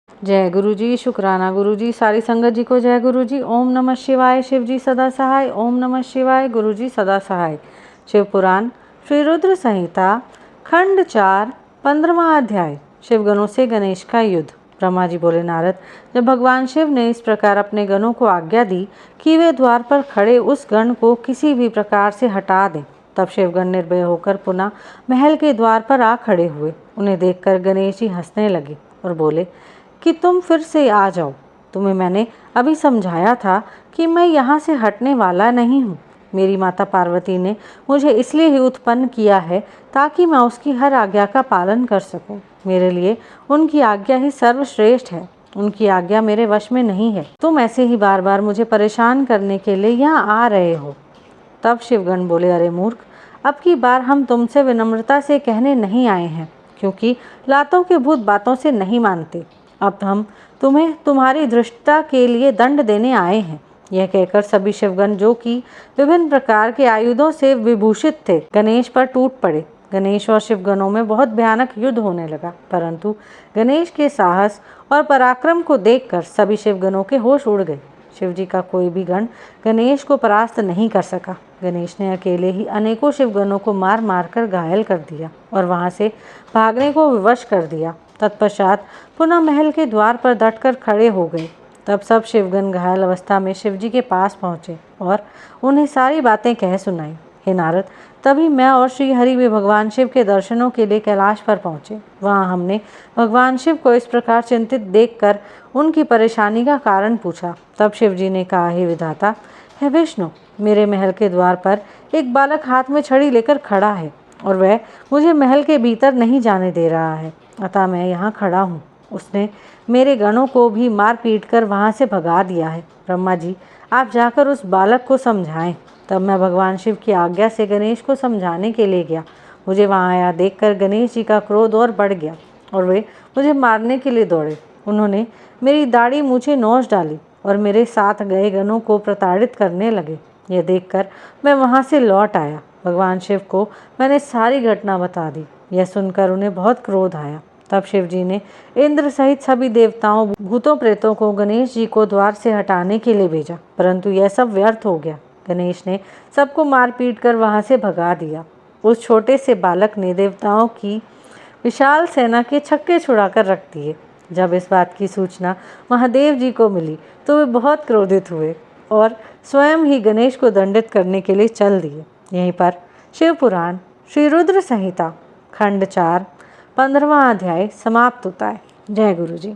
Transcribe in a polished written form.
जय गुरु जी, शुक्राना गुरु जी, सारी संगत जी को जय गुरु जी। ओम नमः शिवाय, शिव जी सदा सहाय। ओम नमः शिवाय, गुरु जी सदा सहाय। शिव पुराण श्री रुद्र संहिता खंड 4 15वां अध्याय। शिवगणों से गणेश का युद्ध। ब्रह्मा जी बोले, नारद, जब भगवान शिव ने इस प्रकार अपने गणों को आज्ञा दी कि वे द्वार पर खड़े उस गण को किसी भी प्रकार से हटा दें, तब शिवगण निर्भय होकर पुनः महल के द्वार पर आ खड़े हुए। उन्हें देखकर गणेश जी हंसने लगे और बोले कि तुम फिर से आ जाओ। तुम्हें मैंने अभी समझाया था कि मैं यहाँ से हटने वाला नहीं हूँ। मेरी माता पार्वती ने मुझे इसलिए ही उत्पन्न किया है ताकि मैं उसकी हर आज्ञा का पालन कर सकूं। मेरे लिए उनकी आज्ञा ही सर्वश्रेष्ठ है। उनकी आज्ञा मेरे वश में नहीं है। तुम ऐसे ही बार बार मुझे परेशान करने के लिए यहाँ आ रहे हो। तब शिवगण बोले, अरे मूर्ख, अब की बार हम तुमसे विनम्रता से कहने नहीं आए हैं, क्योंकि लातों के भूत बातों से नहीं मानते। अब हम तुम्हें तुम्हारी धृष्टता के लिए दंड देने आए हैं। यह कहकर सभी शिवगण, जो कि विभिन्न प्रकार के आयुधों से विभूषित थे, गणेश पर टूट पड़े। गणेश और शिवगणों में बहुत भयानक युद्ध होने लगा, परंतु गणेश के साहस और पराक्रम को देखकर सभी शिवगणों के होश उड़ गए। शिव जी का कोई भी गण गणेश को परास्त नहीं कर सका। गणेश ने अकेले ही अनेकों शिवगणों को मार मार कर घायल कर दिया और वहां से भागने को विवश कर दिया। तत्पश्चात पुनः महल के द्वार पर डटकर खड़े हो गए। तब सब शिवगण घायल अवस्था में शिव जी के पास पहुँचे और उन्हें सारी बातें कह सुनाई। हे नारद, तभी मैं और श्री हरि भी भगवान शिव के दर्शनों के लिए कैलाश पर पहुँचे। वहाँ हमने भगवान शिव को इस प्रकार चिंतित देखकर उनकी परेशानी का कारण पूछा। तब शिव जी ने कहा, हे विधाता, हे विष्णु, मेरे महल के द्वार पर एक बालक हाथ में छड़ी लेकर खड़ा है और वह मुझे महल के भीतर नहीं जाने दे रहा है, अतः मैं यहाँ खड़ा हूँ। उसने मेरे गणों को भी मार पीट कर वहाँ से भगा दिया है। ब्रह्मा जी, आप जाकर उस बालक को समझाएं। तब मैं भगवान शिव की आज्ञा से गणेश को समझाने के लिए गया। मुझे वहाँ आया देखकर गणेश जी का क्रोध और बढ़ गया और वे मुझे मारने के लिए दौड़े। उन्होंने मेरी दाढ़ी मूछें नोच डाली और मेरे साथ गए गणों को प्रताड़ित करने लगे। यह देखकर मैं वहाँ से लौट आया। भगवान शिव को मैंने सारी घटना बता दी। यह सुनकर उन्हें बहुत क्रोध आया। तब शिव जी ने इंद्र सहित सभी देवताओं, भूतों, प्रेतों को गणेश जी को द्वार से हटाने के लिए भेजा, परंतु यह सब व्यर्थ हो गया। गणेश ने सबको मार पीट कर वहां से भगा दिया। उस छोटे से बालक ने देवताओं की विशाल सेना के छक्के छुड़ाकर रख दिए। जब इस बात की सूचना महादेव जी को मिली तो वे बहुत क्रोधित हुए और स्वयं ही गणेश को दंडित करने के लिए चल दिए। यहीं पर शिव पुराण श्री रुद्र संहिता खंड 4 15वां अध्याय समाप्त होता है। जय गुरु जी।